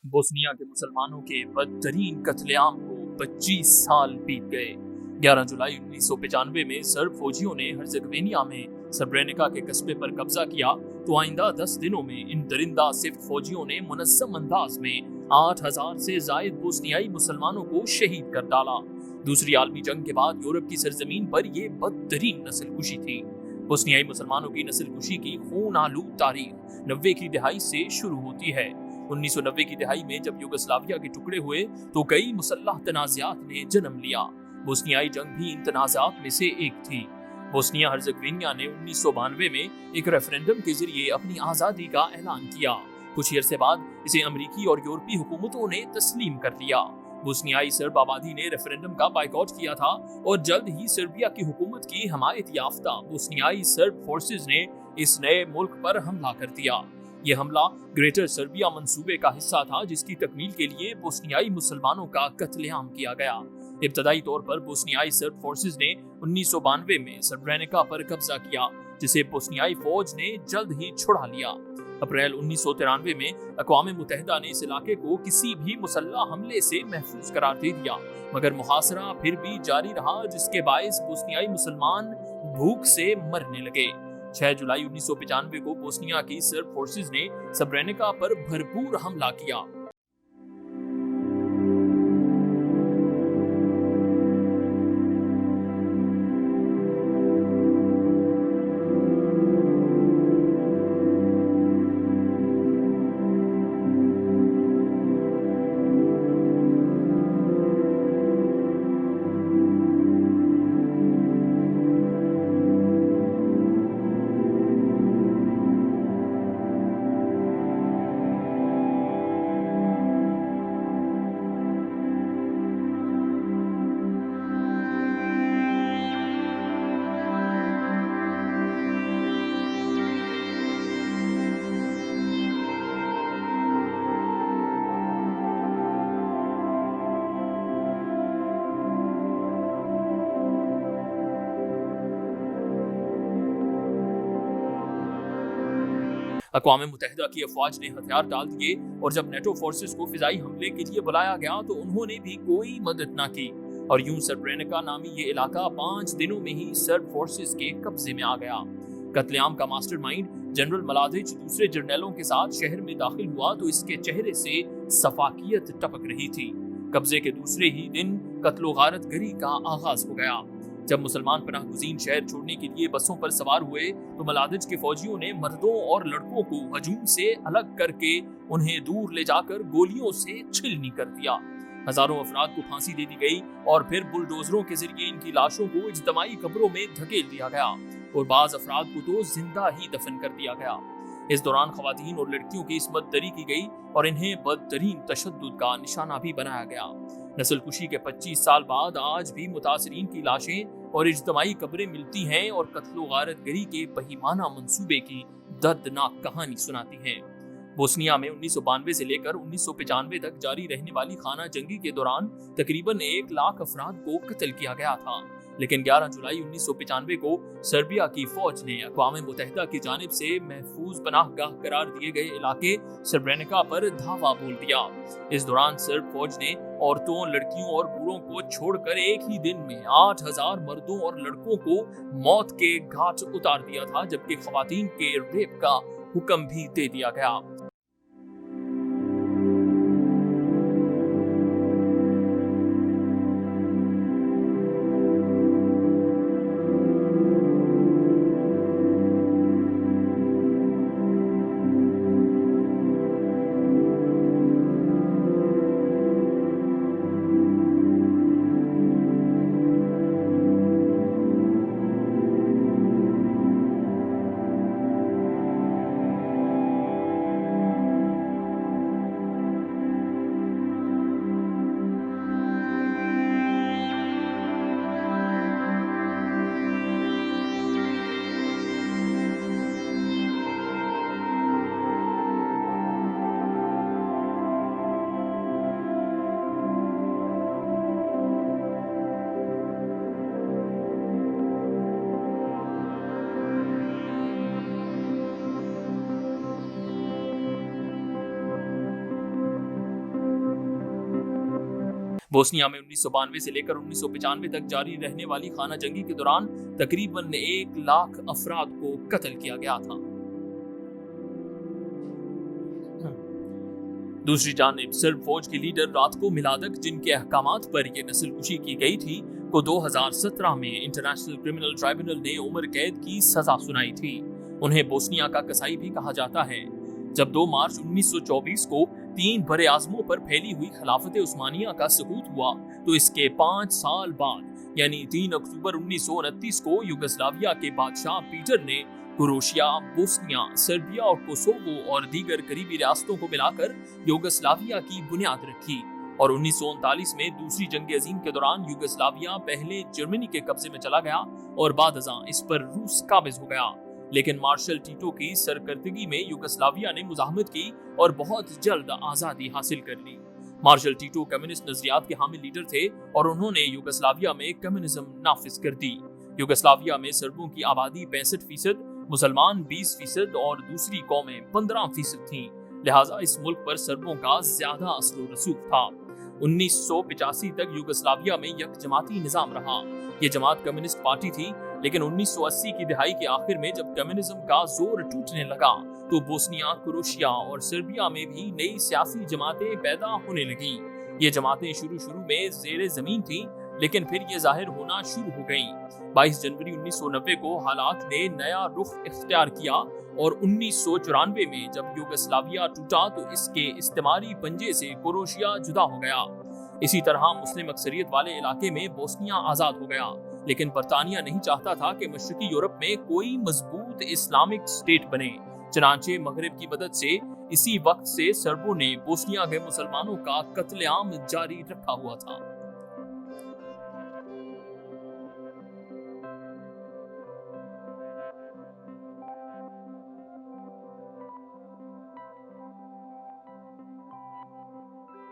Bosnia के मुसलमानों के बदतरीन कत्लेआम को 25 साल बीत गए। 11 जुलाई 1995 में सर्ब फौजियों ने हर्ज़ेगोविना में सर्ब्रेनिका के कस्बे पर कब्जा किया तो आइंदा 10 दिनों में इन दरिंदा सिफ्त फौजियों ने मुनस्सम अंदाज में 8,000 से जायद बोस्नियाई मुसलमानों को शहीद कर डाला। दूसरी आलमी जंग के बाद यूरोप की सरजमीन पर यह बदतरीन नस्लकुशी थी। बोस्नियाई मुसलमानों की नस्लकुशी की खून आलूद तारीख 90 की दहाई से शुरू होती है। 1990 की दहाई में जब युगोस्लाविया के टुकड़े हुए तो कई मुसल्लह तनाज़ात ने जन्म लिया। बोस्नियाई जंग भी इन तनाज़ात में से एक थी। बोस्निया हर्ज़ेगोविना ने 1992 में एक रेफरेंडम के जरिए अपनी आज़ादी का ऐलान किया। कुछ अरसे बाद इसे अमरीकी और यूरोपीय हुकूमतों ने तस्लीम कर लिया। बोस्नियाई सर्ब आबादी ने रेफरेंडम का बायकॉट किया था और जल्द ही सर्बिया की हुकूमत की हमायत याफ्ता बोस्नियाई सर्ब फोर्सेज ने इस नए मुल्क पर हमला कर दिया। यह हमला ग्रेटर सर्बिया मंसूबे का हिस्सा था, जिसकी तकमील के लिए बोस्नियाई मुसलमानों का कत्लेआम किया गया। इब्तदाई तौर पर बोस्नियाई सर्ब फोर्सेज ने 1992 में सर्ब्रेनिका पर कब्जा किया, जिसे बोस्नियाई फौज ने जल्द ही छुड़ा लिया। अप्रैल 1993 में अक़वाम मुत्तहिदा ने इस इलाके को किसी भी मुसल्लह हमले से महफूज करार दे दिया, मगर मुहासरा फिर भी जारी रहा, जिसके बायस बोस्नियाई मुसलमान भूख से मरने लगे। 6 जुलाई 1995 को बोस्निया की सर्ब फोर्सेज ने सर्ब्रेनिका पर भरपूर हमला किया। अक़वाम मुत्तहिदा की अफवाज ने हथियार डाल दिए और जब नेटो फोर्सेस को फिजाई हमले के लिए बुलाया गया तो उन्होंने भी कोई मदद न की और यूं सर्ब्रेनिका नामी ये इलाका 5 दिनों में ही सर्ब फोर्सेस के कब्जे में आ गया। कत्लेआम का मास्टरमाइंड जनरल मलादिच दूसरे जर्नैलों के साथ शहर में दाखिल हुआ तो इसके चेहरे से सफाकियत टपक रही थी। कब्जे के दूसरे ही दिन कत्लो गारत गरी का आगाज हो गया। जब मुसलमान पनाह गुज़ीन शहर छोड़ने के लिए बसों पर सवार हुए तो मलादिच के फौजियों ने मर्दों और लड़कों को हजूम से अलग करके उन्हें दूर ले जाकर गोलियों से छिलनी कर दिया। हजारों अफराद को फांसी दे दी गई और फिर बुलडोजरों के जरिए इनकी लाशों को इज्तमाई कब्रों में धकेल दिया गया और बाज अफराद को तो जिंदा ही दफन कर दिया गया। इस दौरान खवातीन और लड़कियों की इस्मत दरी की गई और इन्हें बदतरीन तशद्दुद का निशाना भी बनाया गया। नस्लकुशी के 25 साल बाद आज भी मुतासरीन की लाशें और इज्तमाई कब्रें मिलती हैं और कत्लो गारत गरी के बहीमाना मंसूबे की दर्दनाक कहानी सुनाती हैं। बोस्निया में 1992 से लेकर 1995 तक जारी रहने वाली खाना जंगी के दौरान तकरीबन 1 लाख अफराद को कत्ल किया गया था, लेकिन 11 जुलाई 1995 को सर्बिया की फौज ने अक़वाम मुत्तहिदा की जानिब से महफूज पनाहगाह करार दिए गए इलाके सर्ब्रेनिका पर धावा बोल दिया। इस दौरान सर्ब फौज ने औरतों, लड़कियों और बूढ़ों को छोड़कर एक ही दिन में 8,000 मर्दों और लड़कों को मौत के घाट उतार दिया था, जबकि खवातीन के रेप का हुक्म भी दे दिया गया। बोस्निया में 1992 से लेकर 1995 तक जारी रहने वाली खाना जंगी के दौरान तकरीबन 1 लाख अफराद को कत्ल किया गया था। दूसरी जानिब सर्ब फौज के लीडर रातको मिलादक, जिनके अहकामात पर यह नस्लकुशी की गई थी, को 2017 में इंटरनेशनल क्रिमिनल ट्राइब्यूनल ने उम्र कैद की सजा सुनाई थी। उन्हें बोस्निया का कसाई भी कहा जाता है। जब 2 मार्च 1924 को 3 बड़े आजमों पर फैली हुई खिलाफत उस्मानिया का सबूत हुआ, तो इसके 5 साल बाद यानी 3 अक्टूबर 1929 को युगोस्लाविया के बादशाह पीटर ने क्रोएशिया, बोस्निया, सर्बिया और कोसोवो और दीगर करीबी रियासतों को मिलाकर युगोस्लाविया की बुनियाद रखी। और 1939 में दूसरी जंग अजीम के दौरान युगोस्लाविया पहले जर्मनी के कब्जे में चला गया और बादअज़ां इस पर रूस काबिज हो गया। लेकिन मार्शल टीटो की सरकर्दगी में युगोस्लाविया ने मुजाहमत की और बहुत जल्द आज़ादी हासिल कर ली। मार्शल टीटो कम्युनिस्ट नजरियात के हामिल लीडर थे और उन्होंने युगोस्लाविया में कम्युनिज्म नाफिज कर दी। युगोस्लाविया में सर्बों की आबादी 65%, मुसलमान 20% और दूसरी कौमें 15% थीं। लिहाजा इस मुल्क पर सर्बों का ज्यादा असर रसूख था। 1985 तक युगोस्लाविया में यक जमाती निजाम रहा। ये जमात कम्युनिस्ट पार्टी थी, लेकिन 1980 की दिहाई के आखिर में जब कम्युनिज्म का जोर टूटने लगा तो बोस्निया, क्रोएशिया और सर्बिया में भी नई सियासी जमातें पैदा होने लगी। ये जमातें शुरू में ज़ेरे ज़मीन थीं, लेकिन फिर ये जाहिर होना शुरू हो गईं। 22 जनवरी 1990 को हालात ने नया रुख इख्तियार किया और 1994 में जब युगोस्लाविया टूटा तो इसके इस्तेमारी पंजे से क्रोएशिया जुदा हो गया। इसी तरह मुस्लिम अक्सरियत वाले इलाके में बोस्निया आज़ाद हो गया, लेकिन बरतानिया नहीं चाहता था कि मशरकी यूरोप में कोई मजबूत इस्लामिक स्टेट बने। चनांचे मगरिब की मदद से इसी वक्त से सर्बों ने बोस्निया के मुसलमानों का कत्लेआम जारी रखा हुआ था।